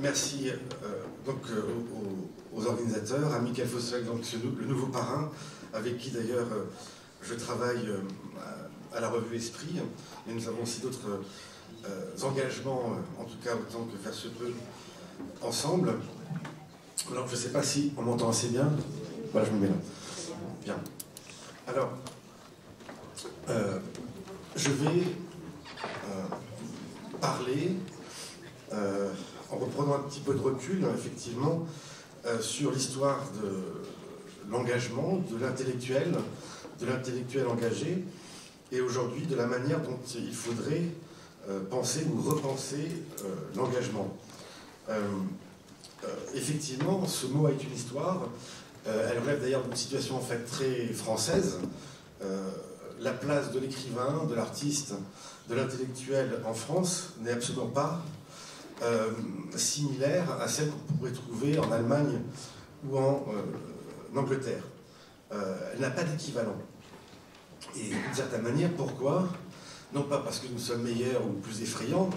Merci aux organisateurs, à Michael Fossel, donc le nouveau parrain, avec qui d'ailleurs je travaille à la revue Esprit, et nous avons aussi d'autres engagements, en tout cas autant que faire se peut, ensemble. Alors je ne sais pas si on m'entend assez bien. Voilà, je me mets là. Bien. Alors, je vais parler, en reprenant un petit peu de recul, effectivement, sur l'histoire de l'engagement, de l'intellectuel engagé, et aujourd'hui de la manière dont il faudrait penser ou repenser l'engagement. Effectivement, ce mot a une histoire. Elle relève d'ailleurs d'une situation en fait très française. La place de l'écrivain, de l'artiste, de l'intellectuel en France n'est absolument pas similaire à celle qu'on pourrait trouver en Allemagne ou en Angleterre. Elle n'a pas d'équivalent. Et d'une certaine manière, pourquoi? Non pas parce que nous sommes meilleurs ou plus effrayants,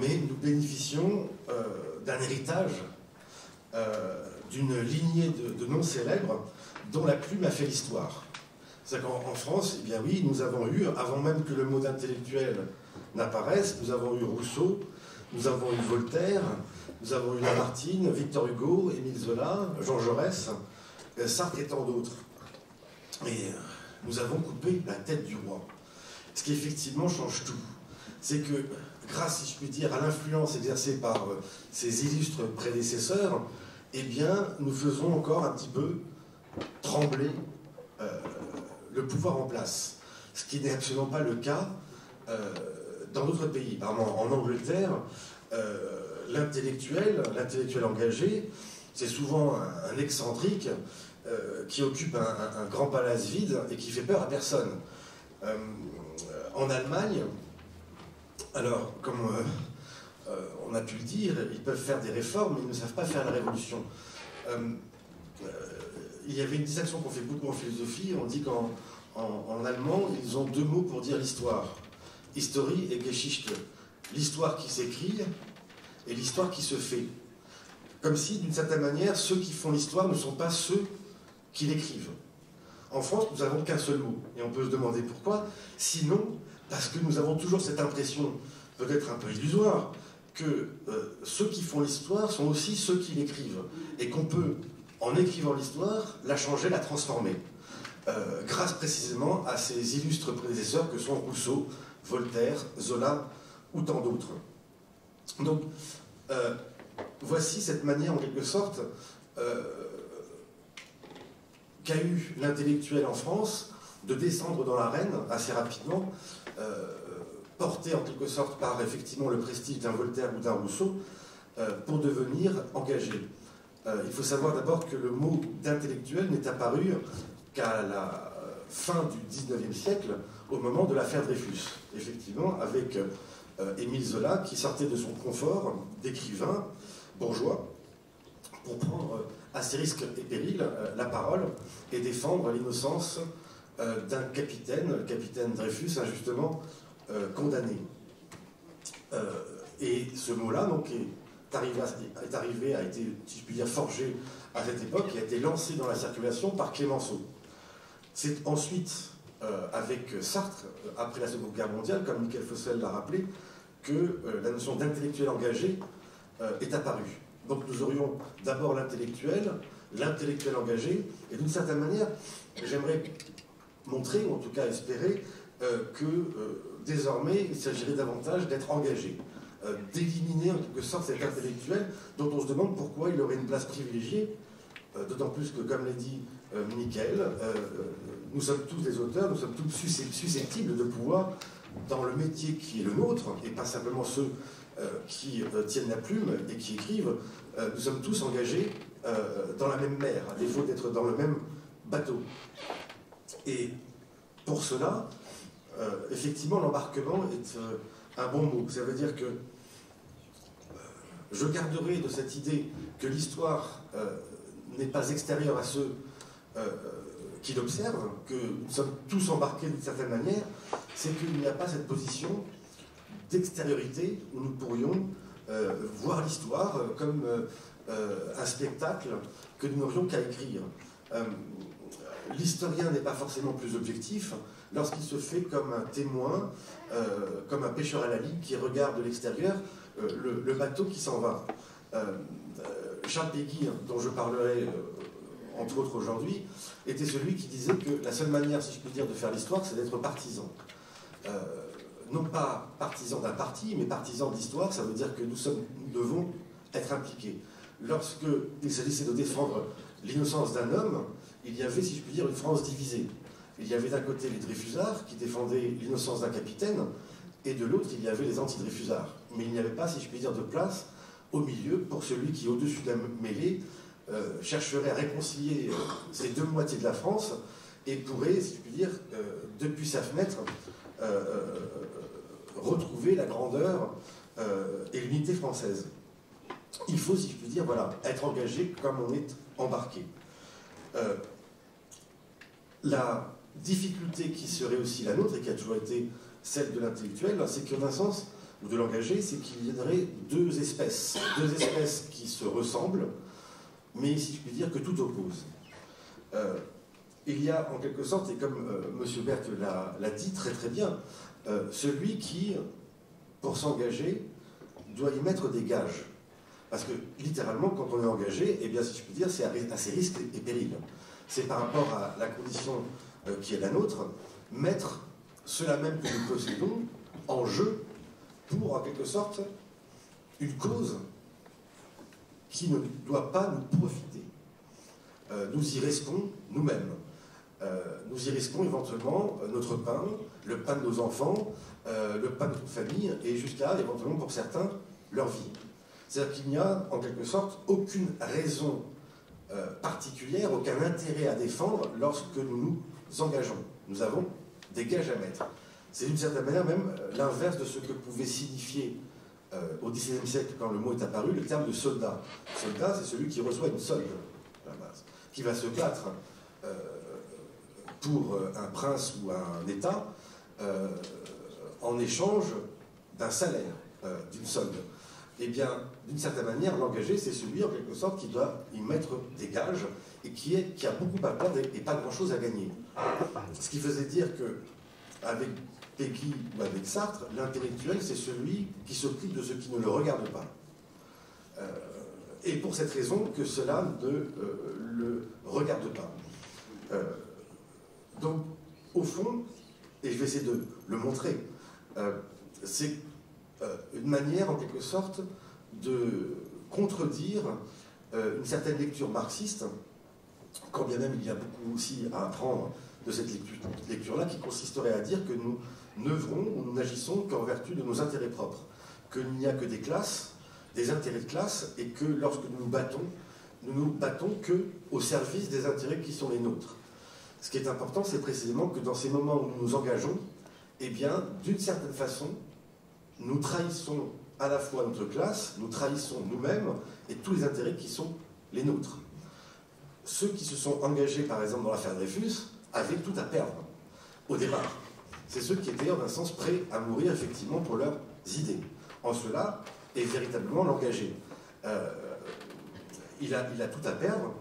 mais nous bénéficions d'un héritage, d'une lignée de noms célèbres dont la plume a fait l'histoire. C'est-à-dire qu'en France, eh bien oui, nous avons eu, avant même que le mot d'intellectuel n'apparaisse, nous avons eu Rousseau, nous avons eu Voltaire, nous avons eu Lamartine, Victor Hugo, Émile Zola, Jean Jaurès, Sartre et tant d'autres. Et nous avons coupé la tête du roi. Ce qui effectivement change tout. C'est que, grâce, si je puis dire, à l'influence exercée par ces illustres prédécesseurs, eh bien, nous faisons encore un petit peu trembler le pouvoir en place. Ce qui n'est absolument pas le cas dans d'autres pays. Par exemple, en Angleterre, l'intellectuel engagé, c'est souvent un excentrique qui occupe un grand palace vide et qui fait peur à personne. En Allemagne, alors, comme on a pu le dire, ils peuvent faire des réformes, mais ils ne savent pas faire la révolution. Il y avait une distinction qu'on fait beaucoup en philosophie, on dit qu'en allemand, ils ont deux mots pour dire l'histoire. Historie et Geschichte. L'histoire qui s'écrit et l'histoire qui se fait. Comme si, d'une certaine manière, ceux qui font l'histoire ne sont pas ceux qui l'écrivent. En France, nous n'avons qu'un seul mot. Et on peut se demander pourquoi. Sinon, parce que nous avons toujours cette impression, peut-être un peu illusoire, que ceux qui font l'histoire sont aussi ceux qui l'écrivent. Et qu'on peut, en écrivant l'histoire, la changer, la transformer. Grâce précisément à ces illustres prédécesseurs que sont Rousseau, Voltaire, Zola ou tant d'autres. Donc, voici cette manière, en quelque sorte, qu'a eu l'intellectuel en France de descendre dans l'arène assez rapidement, porté en quelque sorte par effectivement le prestige d'un Voltaire ou d'un Rousseau, pour devenir engagé. Il faut savoir d'abord que le mot d'intellectuel n'est apparu qu'à la fin du XIXe siècle, au moment de l'affaire Dreyfus. Effectivement, avec Émile Zola, qui sortait de son confort d'écrivain bourgeois, pour prendre à ses risques et périls la parole et défendre l'innocence d'un capitaine, le capitaine Dreyfus, injustement condamné. Et ce mot-là, donc, a été, si je puis dire, forgé à cette époque et a été lancé dans la circulation par Clémenceau. C'est ensuite, avec Sartre, après la Seconde Guerre mondiale, comme Michael Fossel l'a rappelé, que la notion d'intellectuel engagé est apparue. Donc nous aurions d'abord l'intellectuel engagé, et d'une certaine manière, j'aimerais montrer, ou en tout cas espérer, que désormais il s'agirait davantage d'être engagé, d'éliminer en quelque sorte cet intellectuel dont on se demande pourquoi il aurait une place privilégiée, d'autant plus que, comme l'a dit Michael, nous sommes tous des auteurs, nous sommes tous susceptibles de pouvoir, dans le métier qui est le nôtre, et pas simplement ceux qui tiennent la plume et qui écrivent, nous sommes tous engagés dans la même mer, à défaut d'être dans le même bateau. Et pour cela, effectivement, l'embarquement est un bon mot. Ça veut dire que je garderai de cette idée que l'histoire n'est pas extérieure à ceux qui l'observent, que nous sommes tous embarqués d'une certaine manière, c'est qu'il n'y a pas cette position d'extériorité où nous pourrions voir l'histoire comme un spectacle que nous n'aurions qu'à écrire. L'historien n'est pas forcément plus objectif lorsqu'il se fait comme un témoin, comme un pêcheur à la ligne qui regarde de l'extérieur le bateau qui s'en va. Charles Péguy, dont je parlerai entre autres aujourd'hui, était celui qui disait que la seule manière, si je puis dire, de faire l'histoire, c'est d'être partisan. Non pas partisan d'un parti, mais partisan d'histoire, ça veut dire que nous devons être impliqués. Lorsqu'il s'agissait de défendre l'innocence d'un homme, il y avait, si je puis dire, une France divisée. Il y avait d'un côté les Dreyfusards qui défendaient l'innocence d'un capitaine, et de l'autre, il y avait les anti-Dreyfusards. Mais il n'y avait pas, si je puis dire, de place au milieu pour celui qui, au-dessus de la mêlée, chercherait à réconcilier ces deux moitiés de la France et pourrait, si je puis dire, depuis sa fenêtre, retrouver la grandeur et l'unité française. Il faut, si je puis dire, voilà, être engagé comme on est embarqué. La difficulté qui serait aussi la nôtre, et qui a toujours été celle de l'intellectuel, c'est qu'en un sens, ou de l'engagé, c'est qu'il y aurait deux espèces qui se ressemblent, mais si je puis dire que tout oppose. Il y a en quelque sorte, et comme M. Berthe l'a dit très très bien, celui qui, pour s'engager, doit y mettre des gages. Parce que, littéralement, quand on est engagé, eh bien, si je puis dire, c'est à ses risques et périls. C'est par rapport à la condition qui est la nôtre, mettre cela même que nous possédons en jeu pour, en quelque sorte, une cause qui ne doit pas nous profiter. Nous y risquons nous-mêmes. Nous y risquons éventuellement notre pain, le pain de nos enfants, le pain de notre famille, et jusqu'à, éventuellement pour certains, leur vie. C'est-à-dire qu'il n'y a, en quelque sorte, aucune raison particulière, aucun intérêt à défendre lorsque nous nous engageons. Nous avons des gages à mettre. C'est d'une certaine manière même l'inverse de ce que pouvait signifier au XVIIe siècle, quand le mot est apparu, le terme de soldat. Soldat, c'est celui qui reçoit une solde, à la base, qui va se battre pour un prince ou un État en échange d'un salaire, d'une solde. Eh bien, d'une certaine manière, l'engagé, c'est celui, en quelque sorte, qui doit y mettre des gages et qui a beaucoup à perdre et pas grand-chose à gagner. Ce qui faisait dire que, avec Péguy ou avec Sartre, l'intellectuel, c'est celui qui s'occupe de ce qui ne le regarde pas. Et pour cette raison que cela ne le regarde pas. Donc, au fond, et je vais essayer de le montrer, c'est une manière, en quelque sorte, de contredire une certaine lecture marxiste, quand bien même il y a beaucoup aussi à apprendre de cette lecture-là, qui consisterait à dire que nous n'œuvrons ou nous n'agissons qu'en vertu de nos intérêts propres, qu'il n'y a que des classes, des intérêts de classe, et que lorsque nous nous battons que au service des intérêts qui sont les nôtres. Ce qui est important, c'est précisément que dans ces moments où nous nous engageons, eh bien, d'une certaine façon, nous trahissons à la fois notre classe, nous trahissons nous-mêmes et tous les intérêts qui sont les nôtres. Ceux qui se sont engagés, par exemple, dans l'affaire Dreyfus, avaient tout à perdre, au départ. C'est ceux qui étaient, en un sens, prêts à mourir, effectivement, pour leurs idées. En cela est véritablement l'engagé. Il a tout à perdre,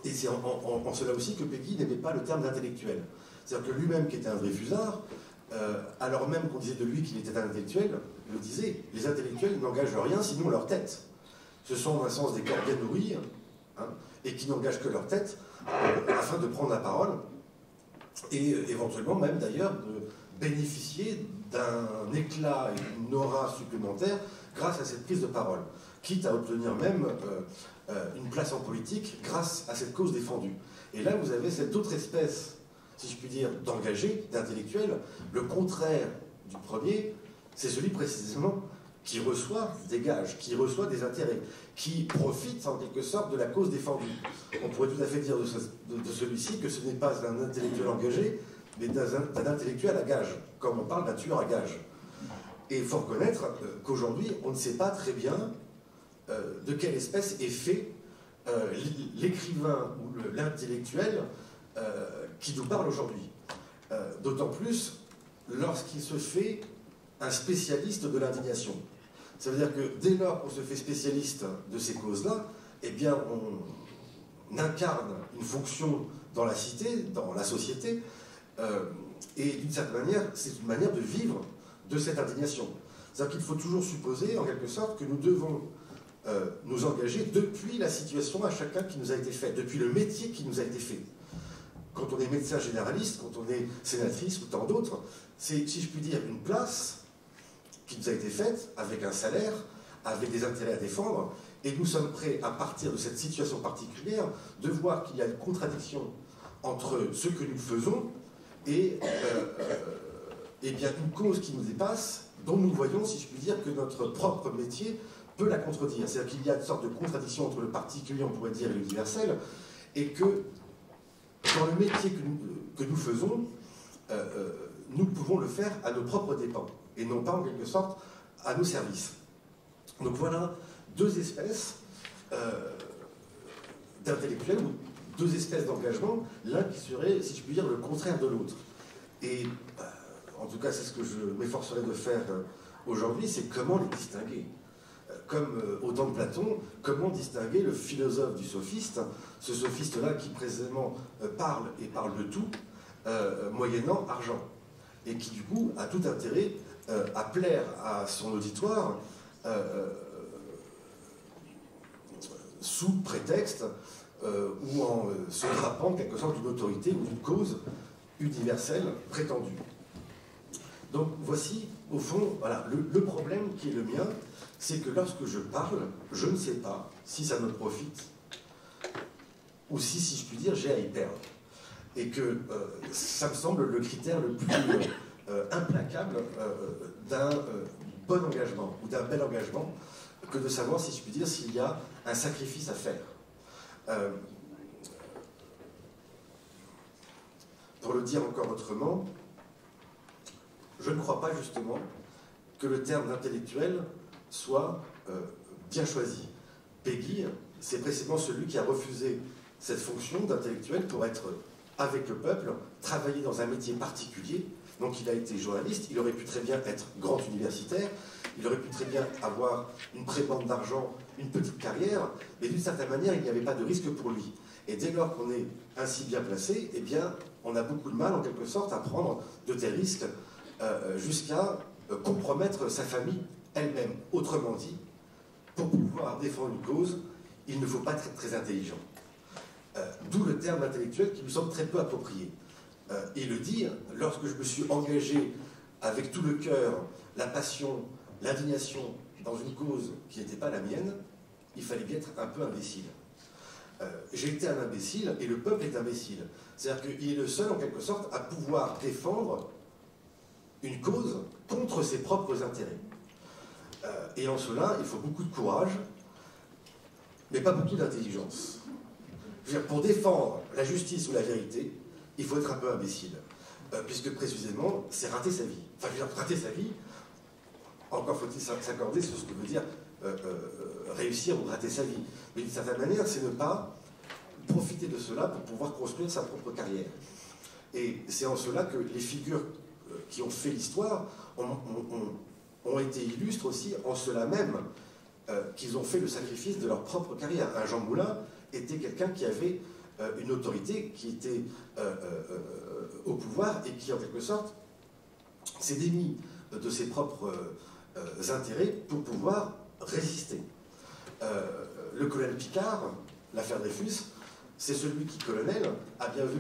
et c'est en cela aussi que Péguy n'aimait pas le terme d'intellectuel. C'est-à-dire que lui-même, qui était un Dreyfusard, alors même qu'on disait de lui qu'il était un intellectuel, le disait, les intellectuels n'engagent rien sinon leur tête. Ce sont en un sens des corps bien nourris, hein, et qui n'engagent que leur tête afin de prendre la parole, et éventuellement même d'ailleurs de bénéficier d'un éclat et d'une aura supplémentaire grâce à cette prise de parole, quitte à obtenir même une place en politique grâce à cette cause défendue. Et là, vous avez cette autre espèce, si je puis dire, d'engagé, d'intellectuel. Le contraire du premier, c'est celui précisément qui reçoit des gages, qui reçoit des intérêts, qui profite en quelque sorte de la cause défendue. On pourrait tout à fait dire de celui-ci que ce n'est pas un intellectuel engagé, mais d'un intellectuel à gage, comme on parle d'un tueur à gage. Et il faut reconnaître qu'aujourd'hui, on ne sait pas très bien de quelle espèce est fait l'écrivain ou l'intellectuel qui nous parle aujourd'hui. D'autant plus lorsqu'il se fait un spécialiste de l'indignation. Ça veut dire que dès lors qu'on se fait spécialiste de ces causes-là, eh bien, on incarne une fonction dans la cité, dans la société, et d'une certaine manière, c'est une manière de vivre de cette indignation. C'est-à-dire qu'il faut toujours supposer, en quelque sorte, que nous devons nous engager depuis la situation à chacun qui nous a été faite, depuis le métier qui nous a été fait. Quand on est médecin généraliste, quand on est sénatrice ou tant d'autres, c'est, si je puis dire, une place qui nous a été faite avec un salaire, avec des intérêts à défendre, et nous sommes prêts, à partir de cette situation particulière, de voir qu'il y a une contradiction entre ce que nous faisons et bien une cause qui nous dépasse, dont nous voyons, si je puis dire, que notre propre métier peut la contredire. C'est-à-dire qu'il y a une sorte de contradiction entre le particulier, on pourrait dire, et l'universel, et que dans le métier que nous faisons, nous pouvons le faire à nos propres dépens, et non pas, en quelque sorte, à nos services. Donc voilà deux espèces d'intellectuels, ou deux espèces d'engagement, l'un qui serait, si je puis dire, le contraire de l'autre. Et en tout cas, c'est ce que je m'efforcerai de faire aujourd'hui, c'est comment les distinguer. Comme au temps de Platon, comment distinguer le philosophe du sophiste, ce sophiste-là qui précisément parle et parle de tout, moyennant argent, et qui du coup a tout intérêt à plaire à son auditoire sous prétexte ou en se drapant quelque sorte d'une autorité ou d'une cause universelle prétendue. Donc voici, au fond, voilà, le problème qui est le mien, c'est que lorsque je parle, je ne sais pas si ça me profite ou si je puis dire, j'ai à y perdre. Et que ça me semble le critère le plus implacable d'un bon engagement ou d'un bel engagement, que de savoir, si je puis dire, s'il y a un sacrifice à faire. Pour le dire encore autrement, je ne crois pas justement que le terme d'intellectuel soit bien choisi. Peggy, c'est précisément celui qui a refusé cette fonction d'intellectuel pour être avec le peuple, travailler dans un métier particulier. Donc il a été journaliste, il aurait pu très bien être grand universitaire, il aurait pu très bien avoir une prébande d'argent, une petite carrière, mais d'une certaine manière, il n'y avait pas de risque pour lui. Et dès lors qu'on est ainsi bien placé, eh bien, on a beaucoup de mal, en quelque sorte, à prendre de tels risques jusqu'à compromettre sa famille elle-même. Autrement dit, pour pouvoir défendre une cause, il ne faut pas être très intelligent. D'où le terme intellectuel qui me semble très peu approprié. Et le dire, lorsque je me suis engagé avec tout le cœur, la passion, l'indignation dans une cause qui n'était pas la mienne, il fallait bien être un peu imbécile. J'ai été un imbécile et le peuple est imbécile. C'est-à-dire qu'il est le seul, en quelque sorte, à pouvoir défendre une cause contre ses propres intérêts. Et en cela, il faut beaucoup de courage, mais pas beaucoup d'intelligence. Pour défendre la justice ou la vérité, il faut être un peu imbécile. Puisque précisément, c'est rater sa vie. Enfin, je veux dire, rater sa vie, encore faut-il s'accorder sur ce que veut dire réussir ou rater sa vie. Mais d'une certaine manière, c'est ne pas profiter de cela pour pouvoir construire sa propre carrière. Et c'est en cela que les figures qui ont fait l'histoire ont été illustres aussi en cela même qu'ils ont fait le sacrifice de leur propre carrière. Un Jean Moulin était quelqu'un qui avait une autorité, qui était au pouvoir et qui, en quelque sorte, s'est démis de ses propres intérêts pour pouvoir résister. Le colonel Picard, l'affaire Dreyfus, c'est celui qui, colonel, a bien vu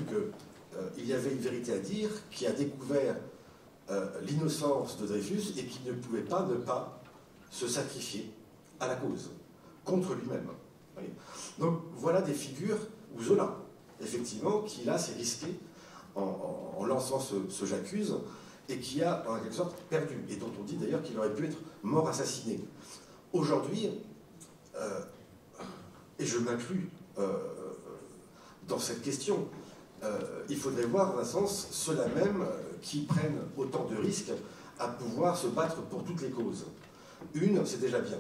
qu'il y avait une vérité à dire, qui a découvert l'innocence de Dreyfus et qui ne pouvait pas ne pas se sacrifier à la cause, contre lui-même. Donc voilà des figures, ou Zola, effectivement, qui là s'est risqué en lançant ce j'accuse, et qui a en quelque sorte perdu, et dont on dit d'ailleurs qu'il aurait pu être mort assassiné. Aujourd'hui, et je m'inclus dans cette question, il faudrait voir, dans un sens, ceux-là même qui prennent autant de risques à pouvoir se battre pour toutes les causes. Une, c'est déjà bien.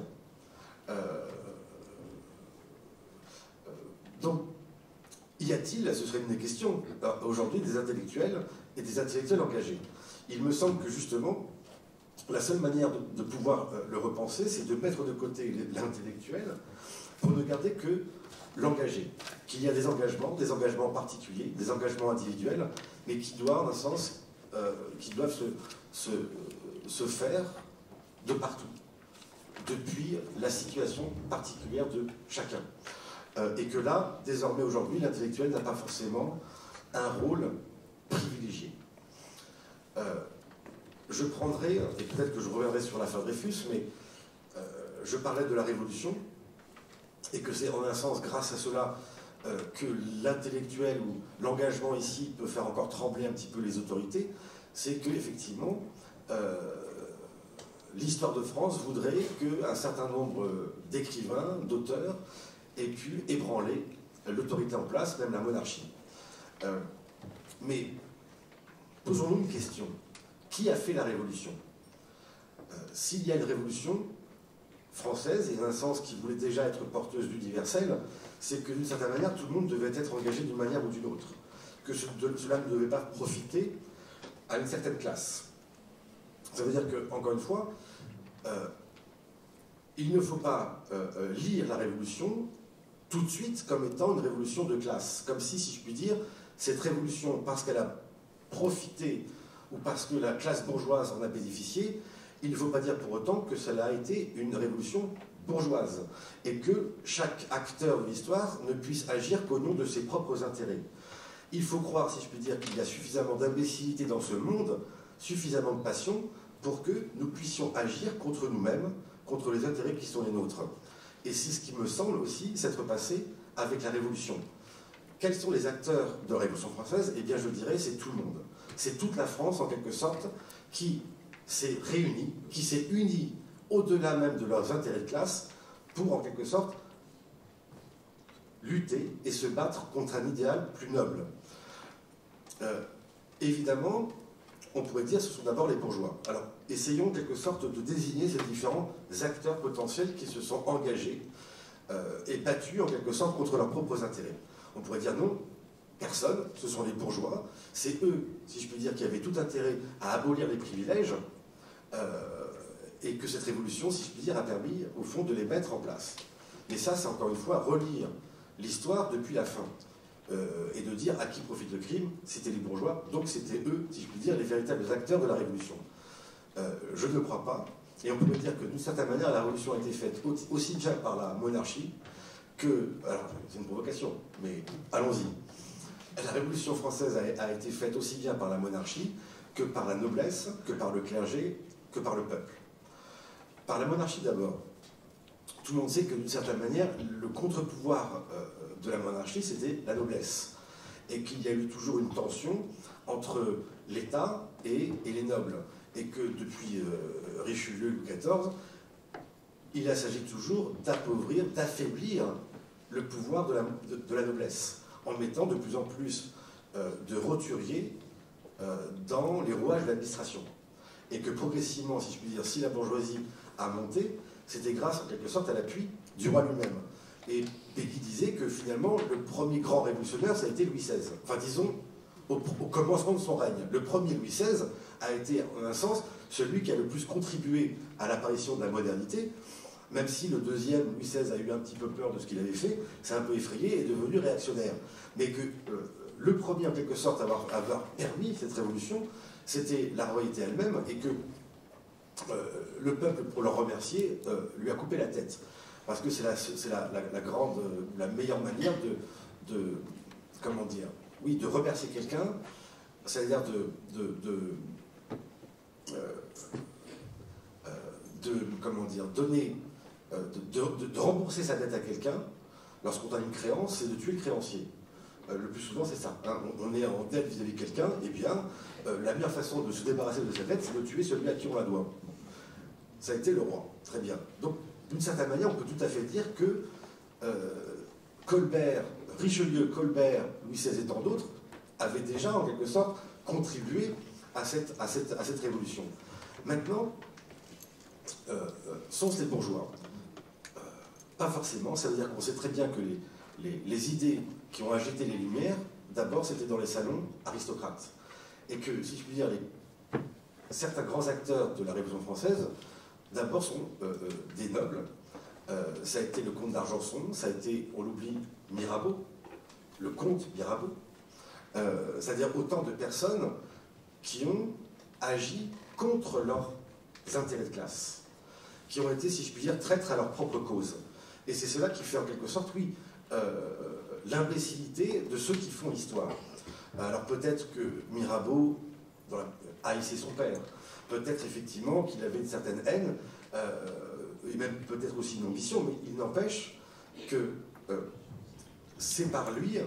Donc, y a-t-il, ce serait une des questions, aujourd'hui, des intellectuels et des intellectuels engagés? Il me semble que, justement, la seule manière de pouvoir le repenser, c'est de mettre de côté l'intellectuel pour ne garder que l'engagé. Qu'il y a des engagements particuliers, des engagements individuels, mais qui doivent, en un sens, qui doivent se faire de partout, depuis la situation particulière de chacun. Et que là, désormais, aujourd'hui, l'intellectuel n'a pas forcément un rôle privilégié. Je prendrai, et peut-être que je reviendrai sur l'affaire Dreyfus, mais je parlais de la Révolution, et que c'est en un sens grâce à cela que l'intellectuel ou l'engagement ici peut faire encore trembler un petit peu les autorités, c'est qu'effectivement, l'histoire de France voudrait qu'un certain nombre d'écrivains, d'auteurs, aient pu ébranler l'autorité en place, même la monarchie. Mais posons-nous une question. Qui a fait la Révolution? S'il y a une Révolution française, et dans un sens qui voulait déjà être porteuse d'universel, c'est que d'une certaine manière, tout le monde devait être engagé d'une manière ou d'une autre. Que cela ne devait pas profiter à une certaine classe. Ça veut dire que, encore une fois, il ne faut pas lire la Révolution tout de suite comme étant une révolution de classe. Comme si je puis dire, cette révolution, parce qu'elle a profité ou parce que la classe bourgeoise en a bénéficié, il ne faut pas dire pour autant que cela a été une révolution bourgeoise et que chaque acteur de l'histoire ne puisse agir qu'au nom de ses propres intérêts. Il faut croire, si je puis dire, qu'il y a suffisamment d'imbécilité dans ce monde, suffisamment de passion, pour que nous puissions agir contre nous-mêmes, contre les intérêts qui sont les nôtres. Et c'est ce qui me semble aussi s'être passé avec la Révolution. Quels sont les acteurs de la Révolution française? Eh bien, je dirais, c'est tout le monde. C'est toute la France, en quelque sorte, qui s'est réunie, qui s'est unie au-delà même de leurs intérêts de classe, pour, en quelque sorte, lutter et se battre contre un idéal plus noble. Évidemment, on pourrait dire que ce sont d'abord les bourgeois. Alors, essayons en quelque sorte de désigner ces différents acteurs potentiels qui se sont engagés et battus en quelque sorte contre leurs propres intérêts. On pourrait dire non, personne, ce sont les bourgeois. C'est eux, si je puis dire, qui avaient tout intérêt à abolir les privilèges et que cette révolution, si je puis dire, a permis au fond de les mettre en place. Mais ça, c'est encore une fois relire l'histoire depuis la fin. Et de dire à qui profite le crime, c'était les bourgeois, donc c'était eux, si je puis dire, les véritables acteurs de la Révolution. Je ne le crois pas, et on peut dire que d'une certaine manière, la Révolution a été faite aussi bien par la monarchie que... Alors, c'est une provocation, mais allons-y. La Révolution française a été faite aussi bien par la monarchie que par la noblesse, que par le clergé, que par le peuple. Par la monarchie d'abord. Tout le monde sait que d'une certaine manière, le contre-pouvoir de la monarchie, c'était la noblesse. Et qu'il y a eu toujours une tension entre l'État et les nobles. Et que depuis Richelieu, Louis XIV, il s'agit toujours d'appauvrir, d'affaiblir le pouvoir de la noblesse, en mettant de plus en plus de roturiers dans les rouages de l'administration. Et que progressivement, si je puis dire, si la bourgeoisie a monté, c'était grâce en quelque sorte à l'appui du roi lui-même. Et Péguy disait que finalement, le premier grand révolutionnaire, ça a été Louis XVI. Enfin, disons, au commencement de son règne. Le premier Louis XVI a été, en un sens, celui qui a le plus contribué à l'apparition de la modernité, même si le deuxième, Louis XVI, a eu un petit peu peur de ce qu'il avait fait, s'est un peu effrayé et est devenu réactionnaire. Mais que le premier, en quelque sorte, à avoir permis cette révolution, c'était la royauté elle-même, et que le peuple, pour le remercier, lui a coupé la tête. Parce que c'est la meilleure manière comment dire, oui, de remercier quelqu'un, c'est-à-dire comment dire, donner, de rembourser sa dette à quelqu'un, lorsqu'on a une créance, c'est de tuer le créancier. Le plus souvent, c'est ça. Hein. On est en dette vis-à-vis de quelqu'un, et bien, la meilleure façon de se débarrasser de sa dette, c'est de tuer celui à qui on la doit. Ça a été le roi. Très bien. Donc, d'une certaine manière, on peut tout à fait dire que Colbert, Richelieu, Colbert, Louis XVI et tant d'autres avaient déjà, en quelque sorte, contribué à cette révolution. Maintenant, sont les bourgeois. Pas forcément. Ça veut dire qu'on sait très bien que les idées qui ont agité les Lumières, d'abord, c'était dans les salons aristocrates. Et que, si je puis dire, certains grands acteurs de la Révolution française, d'abord, sont des nobles. Ça a été le comte d'Argenson, ça a été, on l'oublie, Mirabeau, le comte Mirabeau. C'est-à-dire autant de personnes qui ont agi contre leurs intérêts de classe, qui ont été, si je puis dire, traîtres à leur propre cause. Et c'est cela qui fait en quelque sorte, oui, l'imbécilité de ceux qui font l'histoire. Alors peut-être que Mirabeau haïssait son père, peut-être effectivement qu'il avait une certaine haine, et même peut-être aussi une ambition, mais il n'empêche que c'est par lui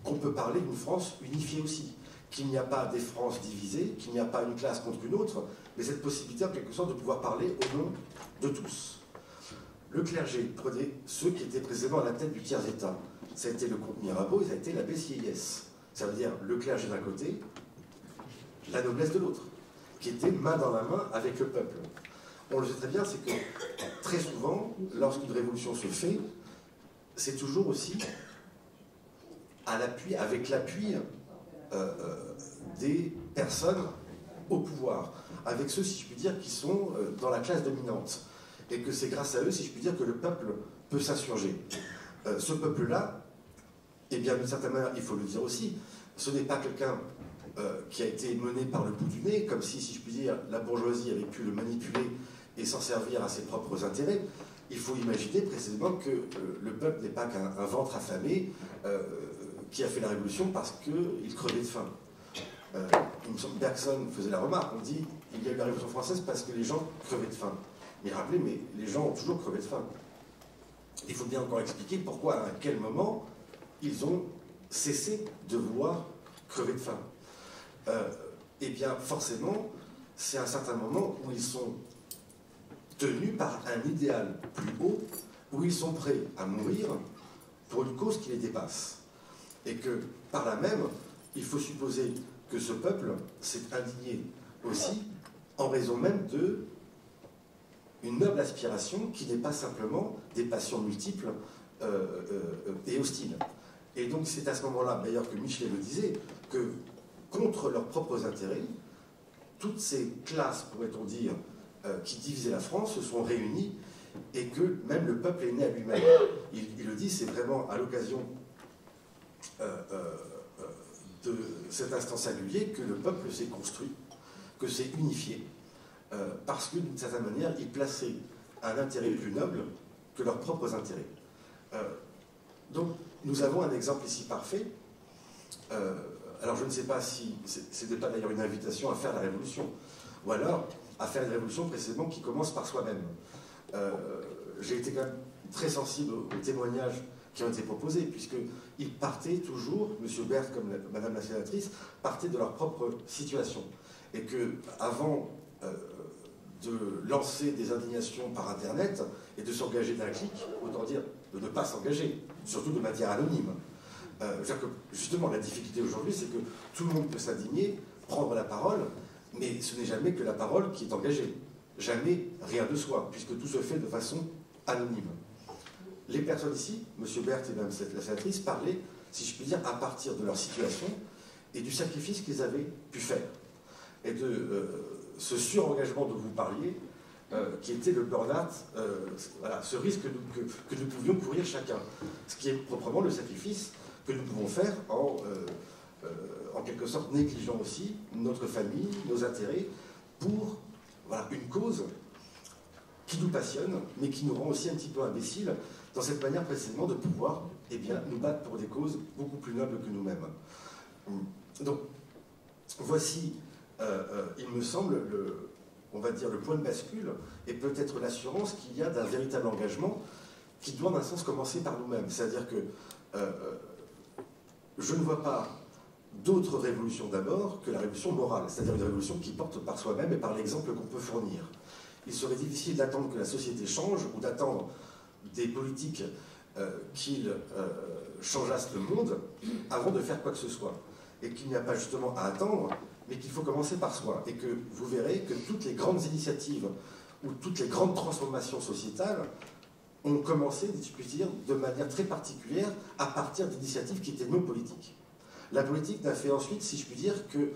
qu'on peut parler d'une France unifiée aussi, qu'il n'y a pas des Frances divisées, qu'il n'y a pas une classe contre une autre, mais cette possibilité en quelque sorte de pouvoir parler au nom de tous. Le clergé prenait ceux qui étaient précisément à la tête du tiers-État. Ça a été le comte Mirabeau et ça a été l'abbé Sieyès. Ça veut dire le clergé d'un côté, la noblesse de l'autre, qui était main dans la main avec le peuple. On le sait très bien, c'est que très souvent, lorsqu'une révolution se fait, c'est toujours aussi avec l'appui des personnes au pouvoir, avec ceux, si je puis dire, qui sont dans la classe dominante. Et que c'est grâce à eux, si je puis dire, que le peuple peut s'insurger. Ce peuple-là, eh bien, d'une certaine manière, il faut le dire aussi, ce n'est pas quelqu'un qui a été mené par le bout du nez, comme si je puis dire, la bourgeoisie avait pu le manipuler et s'en servir à ses propres intérêts. Il faut imaginer précisément que le peuple n'est pas qu'un ventre affamé qui a fait la révolution parce qu'il crevait de faim. Il me semble que Bergson faisait la remarque, on dit il y a eu la Révolution française parce que les gens crevaient de faim. Mais rappelez, mais les gens ont toujours crevé de faim. Il faut bien encore expliquer pourquoi, à quel moment, ils ont cessé de vouloir crever de faim. Eh bien, forcément, c'est à un certain moment où ils sont tenus par un idéal plus haut, où ils sont prêts à mourir pour une cause qui les dépasse. Et que, par là même, il faut supposer que ce peuple s'est indigné aussi en raison même d'une noble aspiration qui n'est pas simplement des passions multiples et hostiles. Et donc c'est à ce moment-là, d'ailleurs que Michelet le disait, que contre leurs propres intérêts, toutes ces classes, pourrait-on dire, qui divisaient la France se sont réunies et que même le peuple est né à lui-même. Il le dit, c'est vraiment à l'occasion de cet instant singulier que le peuple s'est construit, que s'est unifié, parce que d'une certaine manière, ils plaçaient un intérêt plus noble que leurs propres intérêts. Donc, nous avons un exemple ici parfait. Alors, je ne sais pas si ce n'était pas d'ailleurs une invitation à faire la révolution, ou alors à faire une révolution précisément qui commence par soi-même. J'ai été quand même très sensible aux témoignages qui ont été proposés, puisqu'ils partaient toujours, M. Berthe comme Madame la sénatrice, partaient de leur propre situation. Et qu'avant de lancer des indignations par Internet et de s'engager d'un clic, autant dire de ne pas s'engager, surtout de manière anonyme. Justement, la difficulté aujourd'hui, c'est que tout le monde peut s'indigner, prendre la parole, mais ce n'est jamais que la parole qui est engagée. Jamais rien de soi, puisque tout se fait de façon anonyme. Les personnes ici, M. Berthe et Mme la sénatrice, parlaient, si je puis dire, à partir de leur situation et du sacrifice qu'ils avaient pu faire. Et de ce surengagement dont vous parliez, qui était le burn-out, voilà, ce risque que nous pouvions courir chacun. Ce qui est proprement le sacrifice que nous pouvons faire en quelque sorte négligeant aussi notre famille, nos intérêts, pour voilà, une cause qui nous passionne, mais qui nous rend aussi un petit peu imbéciles dans cette manière précisément de pouvoir nous battre pour des causes beaucoup plus nobles que nous-mêmes. Donc, voici, il me semble, on va dire le point de bascule, et peut-être l'assurance qu'il y a d'un véritable engagement qui doit, dans un sens, commencer par nous-mêmes. C'est-à-dire que je ne vois pas d'autre révolution d'abord que la révolution morale, c'est-à-dire une révolution qui porte par soi-même et par l'exemple qu'on peut fournir. Il serait difficile d'attendre que la société change ou d'attendre des politiques qu'ils changeassent le monde avant de faire quoi que ce soit. Et qu'il n'y a pas justement à attendre, mais qu'il faut commencer par soi. Et que vous verrez que toutes les grandes initiatives ou toutes les grandes transformations sociétales ont commencé, si je puis dire, de manière très particulière à partir d'initiatives qui étaient non politiques. La politique n'a fait ensuite, si je puis dire, que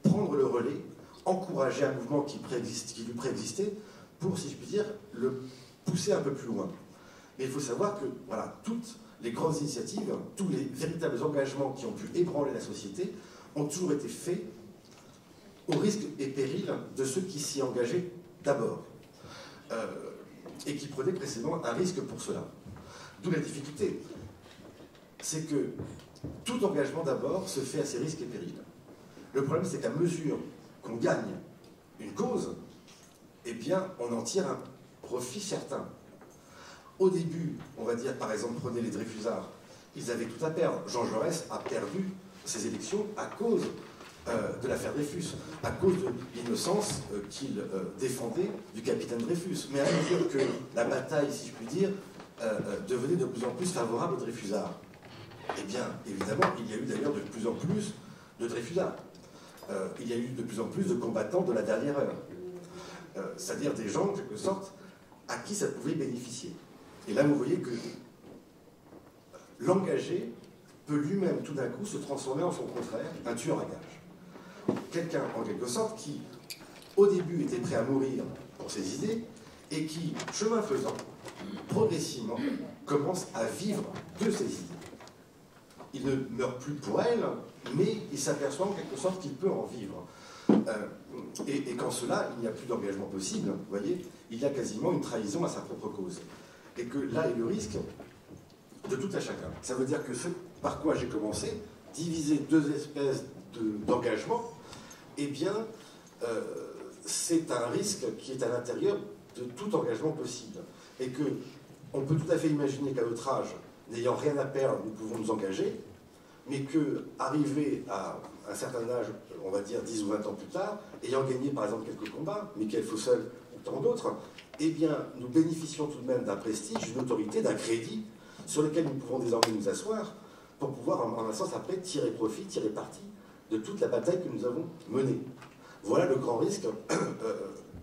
prendre le relais encourager un mouvement qui lui préexistait pour, si je puis dire, le pousser un peu plus loin. Mais il faut savoir que voilà, toutes les grandes initiatives, tous les véritables engagements qui ont pu ébranler la société ont toujours été faits au risque et péril de ceux qui s'y engageaient d'abord et qui prenaient précisément un risque pour cela. D'où la difficulté, c'est que tout engagement d'abord se fait à ses risques et périls. Le problème, c'est qu'à mesure qu'on gagne une cause, eh bien, on en tire un profit certain. Au début, on va dire, par exemple, prenez les Dreyfusards, ils avaient tout à perdre. Jean Jaurès a perdu ses élections à cause de l'affaire Dreyfus, à cause de l'innocence qu'il défendait du capitaine Dreyfus. Mais à mesure que la bataille, si je puis dire, devenait de plus en plus favorable aux Dreyfusards, eh bien, évidemment, il y a eu d'ailleurs de plus en plus de Dreyfusards. Il y a eu de plus en plus de combattants de la dernière heure. C'est-à-dire des gens, en quelque sorte, à qui ça pouvait bénéficier. Et là, vous voyez que l'engagé peut lui-même, tout d'un coup, se transformer en son contraire, un tueur à gages. Quelqu'un, en quelque sorte, qui, au début, était prêt à mourir pour ses idées, et qui, chemin faisant, progressivement, commence à vivre de ses idées. Il ne meurt plus pour elle, mais il s'aperçoit en quelque sorte qu'il peut en vivre. Et qu'en cela, il n'y a plus d'engagement possible, vous voyez, il y a quasiment une trahison à sa propre cause. Et que là est le risque de tout à chacun. Ça veut dire que ce par quoi j'ai commencé, diviser deux espèces d'engagement, eh bien, c'est un risque qui est à l'intérieur de tout engagement possible. Et que on peut tout à fait imaginer qu'à notre âge, n'ayant rien à perdre, nous pouvons nous engager, mais qu'arriver à un certain âge, on va dire 10 ou 20 ans plus tard, ayant gagné par exemple quelques combats, Michael Fossel ou tant d'autres, eh bien, nous bénéficions tout de même d'un prestige, d'une autorité, d'un crédit, sur lequel nous pouvons désormais nous asseoir, pour pouvoir, en un sens, après, tirer profit, tirer parti de toute la bataille que nous avons menée. Voilà le grand risque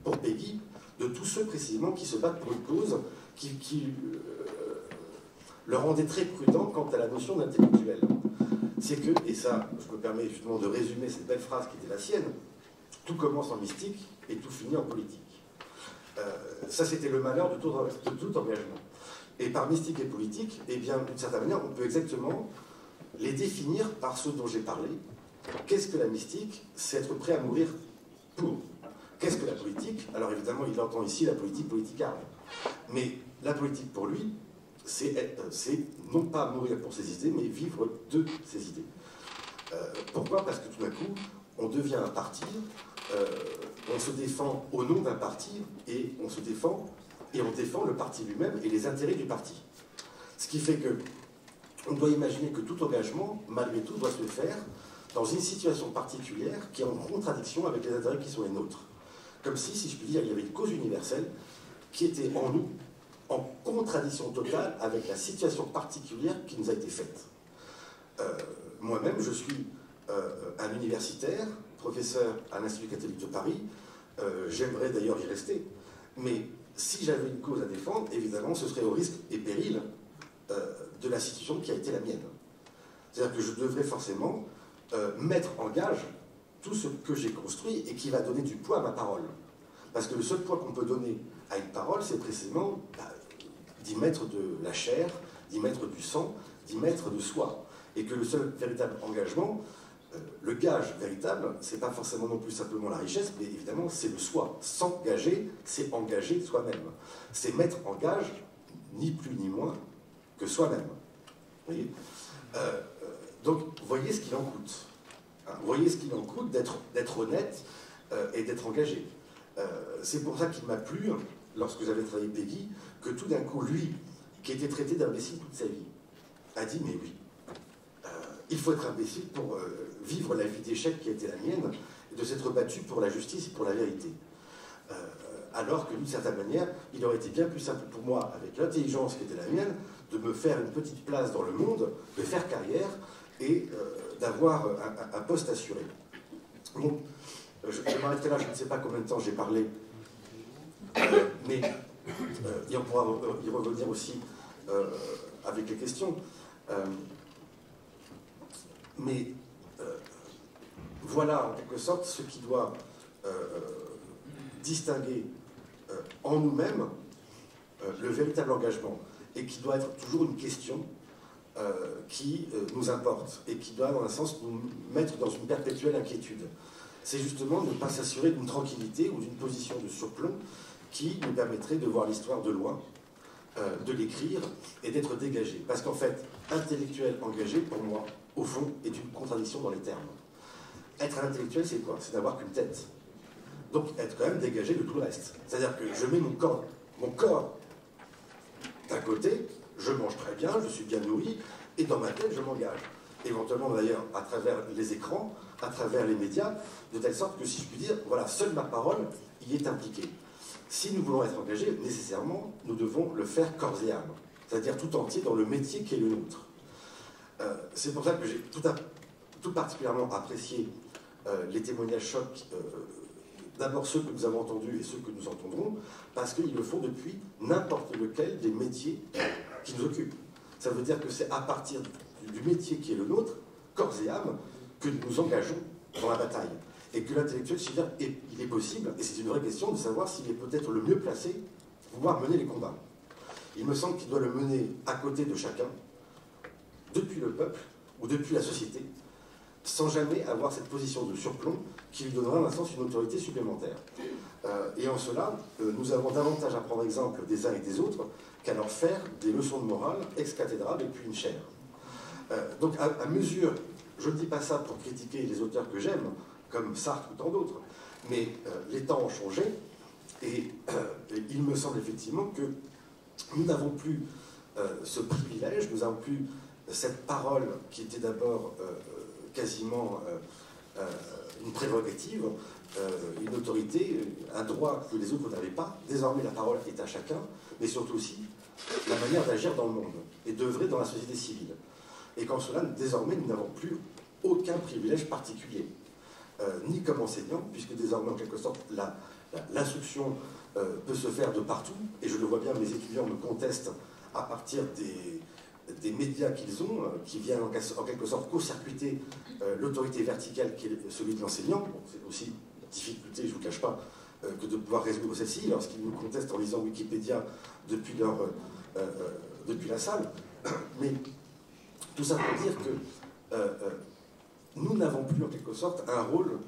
pour Péguy, de tous ceux précisément qui se battent pour une cause qui le rendait très prudent quant à la notion d'intellectuel. C'est que, et ça, je me permets justement de résumer cette belle phrase qui était la sienne, tout commence en mystique et tout finit en politique. Ça, c'était le malheur de tout engagement. Et par mystique et politique, eh bien, d'une certaine manière, on peut exactement les définir par ce dont j'ai parlé. Qu'est-ce que la mystique? C'est être prêt à mourir pour. Qu'est-ce que la politique? Alors évidemment, il entend ici la politique politicarde. Mais la politique, pour lui, c'est non pas mourir pour ses idées, mais vivre de ses idées. Pourquoi? Parce que tout d'un coup, on devient un parti, on se défend au nom d'un parti, et on se défend, et on défend le parti lui-même et les intérêts du parti. Ce qui fait que on doit imaginer que tout engagement, malgré tout, doit se faire dans une situation particulière qui est en contradiction avec les intérêts qui sont les nôtres. Comme si je puis dire, il y avait une cause universelle qui était en nous, en contradiction totale avec la situation particulière qui nous a été faite. Moi-même, je suis un universitaire, professeur à l'Institut catholique de Paris, j'aimerais d'ailleurs y rester, mais si j'avais une cause à défendre, évidemment, ce serait au risque et péril de l'institution qui a été la mienne. C'est-à-dire que je devrais forcément mettre en gage tout ce que j'ai construit et qui va donner du poids à ma parole. Parce que le seul poids qu'on peut donner à une parole, c'est précisément d'y mettre de la chair, d'y mettre du sang, d'y mettre de soi. Et que le seul véritable engagement, le gage véritable, c'est pas forcément non plus simplement la richesse, mais évidemment c'est le soi. S'engager, c'est engager soi-même. C'est mettre en gage, ni plus ni moins, que soi-même. Vous voyez donc, voyez ce qu'il en coûte. Hein, voyez ce qu'il en coûte d'être honnête et d'être engagé. C'est pour ça qu'il m'a plu, lorsque j'avais travaillé Péguy, que tout d'un coup, lui, qui était traité d'imbécile toute sa vie, a dit, mais oui, il faut être imbécile pour vivre la vie d'échec qui a été la mienne, et de s'être battu pour la justice et pour la vérité. Alors que d'une certaine manière, il aurait été bien plus simple pour moi, avec l'intelligence qui était la mienne, de me faire une petite place dans le monde, de faire carrière et d'avoir un poste assuré. Donc, je m'arrêterai là, je ne sais pas combien de temps j'ai parlé, mais et on pourra y revenir aussi avec les questions. Mais voilà, en quelque sorte, ce qui doit distinguer en nous-mêmes le véritable engagement, et qui doit être toujours une question qui nous importe, et qui doit, dans un sens, nous mettre dans une perpétuelle inquiétude. C'est justement ne pas s'assurer d'une tranquillité ou d'une position de surplomb qui nous permettrait de voir l'histoire de loin, de l'écrire et d'être dégagé. Parce qu'en fait, intellectuel engagé, pour moi, au fond, est une contradiction dans les termes. Être un intellectuel, c'est quoi? C'est d'avoir qu'une tête. Donc être quand même dégagé de tout le reste. C'est-à-dire que je mets mon corps d'un côté, je mange très bien, je suis bien nourri, et dans ma tête, je m'engage. Éventuellement d'ailleurs à travers les écrans, à travers les médias, de telle sorte que, si je puis dire, voilà, seule ma parole y est impliquée. Si nous voulons être engagés, nécessairement, nous devons le faire corps et âme, c'est-à-dire tout entier dans le métier qui est le nôtre. C'est pour ça que j'ai tout particulièrement apprécié les témoignages chocs, d'abord ceux que nous avons entendus et ceux que nous entendrons, parce qu'ils le font depuis n'importe lequel des métiers qui nous occupent. Ça veut dire que c'est à partir du métier qui est le nôtre, corps et âme, que nous nous engageons dans la bataille. Et que l'intellectuel, je veux dire, il est possible, et c'est une vraie question, de savoir s'il est peut-être le mieux placé pour pouvoir mener les combats. Il me semble qu'il doit le mener à côté de chacun, depuis le peuple, ou depuis la société, sans jamais avoir cette position de surplomb qui lui donnera, dans un sens, une autorité supplémentaire. Et en cela, nous avons davantage à prendre exemple des uns et des autres qu'à leur faire des leçons de morale ex cathedra depuis une chaire. Donc, à mesure, je ne dis pas ça pour critiquer les auteurs que j'aime, comme Sartre ou tant d'autres, mais les temps ont changé, et il me semble effectivement que nous n'avons plus ce privilège, nous n'avons plus cette parole qui était d'abord quasiment une prérogative, une autorité, un droit que les autres n'avaient pas. Désormais, la parole est à chacun, mais surtout aussi la manière d'agir dans le monde et d'œuvrer dans la société civile. Et qu'en cela, désormais, nous n'avons plus aucun privilège particulier, ni comme enseignant, puisque désormais, en quelque sorte, l'instruction peut se faire de partout, et je le vois bien, mes étudiants me contestent à partir des médias qu'ils ont, qui viennent en quelque sorte court-circuiter l'autorité verticale qui est celui de l'enseignant. Bon, c'est aussi une difficulté, je ne vous cache pas, que de pouvoir résoudre celle-ci lorsqu'ils nous contestent en lisant Wikipédia depuis la salle. Mais tout ça pour dire que nous n'avons plus en quelque sorte un rôle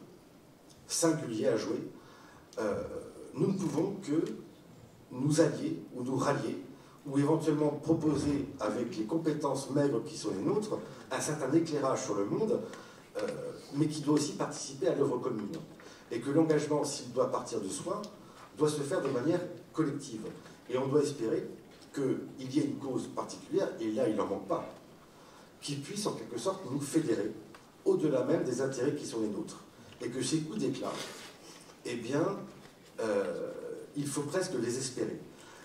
singulier à jouer. Nous ne pouvons que nous allier ou nous rallier, ou éventuellement proposer, avec les compétences maigres qui sont les nôtres, un certain éclairage sur le monde, mais qui doit aussi participer à l'œuvre commune. Et que l'engagement, s'il doit partir de soi, doit se faire de manière collective. Et on doit espérer qu'il y ait une cause particulière, et là il n'en manque pas, qui puisse en quelque sorte nous fédérer, au-delà même des intérêts qui sont les nôtres. Et que ces coups d'éclat, eh bien, il faut presque les espérer.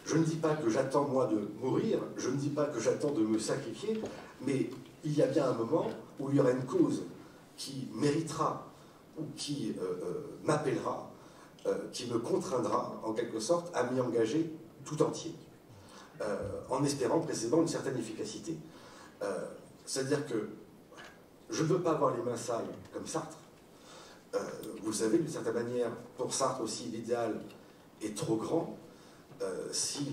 Je ne dis pas que j'attends, moi, de mourir, je ne dis pas que j'attends de me sacrifier, mais il y a bien un moment où il y aura une cause qui méritera, ou qui m'appellera, qui me contraindra, en quelque sorte, à m'y engager tout entier, en espérant précisément une certaine efficacité. C'est-à-dire que je ne veux pas avoir les mains sales comme Sartre. Vous le savez, d'une certaine manière, pour Sartre aussi, l'idéal est trop grand, s'il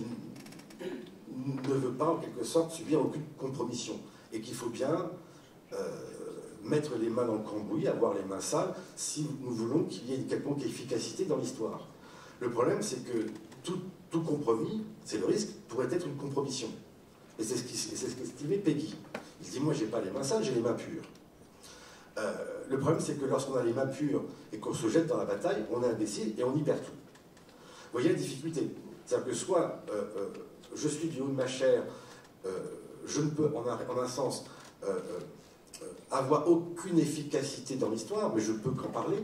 ne veut pas, en quelque sorte, subir aucune compromission. Et qu'il faut bien mettre les mains dans le cambouis, avoir les mains sales, si nous voulons qu'il y ait une quelconque efficacité dans l'histoire. Le problème, c'est que tout compromis, c'est le risque, pourrait être une compromission. Et c'est ce qu'estimait Peggy. Il dit, moi, j'ai pas les mains sales, j'ai les mains pures. Le problème, c'est que lorsqu'on a les mains pures et qu'on se jette dans la bataille, on est imbécile et on y perd tout. Vous voyez la difficulté. C'est-à-dire que soit je suis du haut de ma chair, je ne peux, en un sens, avoir aucune efficacité dans l'histoire, mais je ne peux qu'en parler.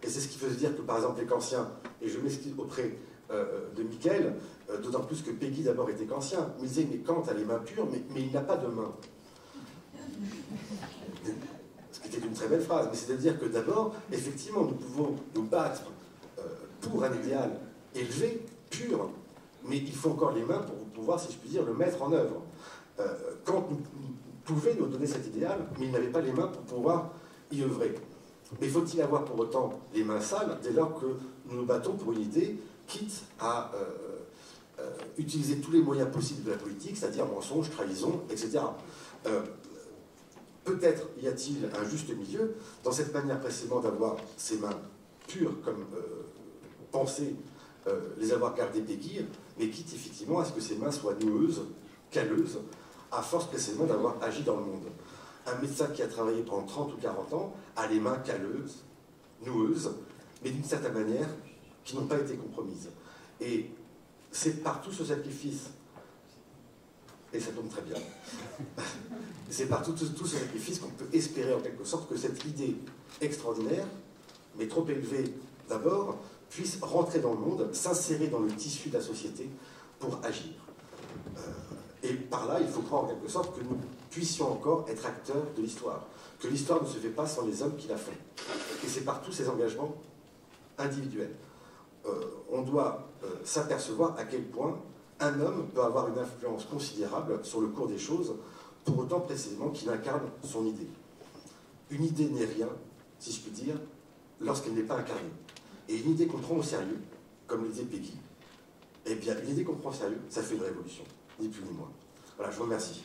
Et c'est ce qui faisait dire que, par exemple, les Kantiens, et je m'excuse auprès de Michael, d'autant plus que Peggy d'abord était kantien, me disait, mais Kant a les mains pures, mais il n'a pas de mains. Ce qui était une très belle phrase, mais c'est-à-dire que d'abord, effectivement, nous pouvons nous battre pour un idéal élevé, pur, mais il faut encore les mains pour pouvoir, si je puis dire, le mettre en œuvre. Kant pouvait nous donner cet idéal, mais il n'avait pas les mains pour pouvoir y œuvrer. Mais faut-il avoir pour autant les mains sales dès lors que nous nous battons pour une idée, quitte à utiliser tous les moyens possibles de la politique, c'est-à-dire mensonges, trahison, etc. Peut-être y a-t-il un juste milieu dans cette manière précisément d'avoir ces mains pures comme penser les avoir gardées péguir, mais quitte effectivement à ce que ces mains soient noueuses, calleuses, à force précisément d'avoir agi dans le monde. Un médecin qui a travaillé pendant 30 ou 40 ans a les mains calleuses, noueuses, mais d'une certaine manière qui n'ont pas été compromises. Et c'est par tout ce sacrifice, et ça tombe très bien, c'est par tout ce sacrifice qu'on peut espérer en quelque sorte que cette idée extraordinaire, mais trop élevée d'abord, puisse rentrer dans le monde, s'insérer dans le tissu de la société pour agir. Et par là, il faut croire en quelque sorte que nous puissions encore être acteurs de l'histoire, que l'histoire ne se fait pas sans les hommes qui la font. Et c'est par tous ces engagements individuels. On doit s'apercevoir à quel point un homme peut avoir une influence considérable sur le cours des choses, pour autant précisément qu'il incarne son idée. Une idée n'est rien, si je puis dire, lorsqu'elle n'est pas incarnée. Et une idée qu'on prend au sérieux, comme le disait Péguy, eh bien, une idée qu'on prend au sérieux, ça fait une révolution, ni plus ni moins. Voilà, je vous remercie.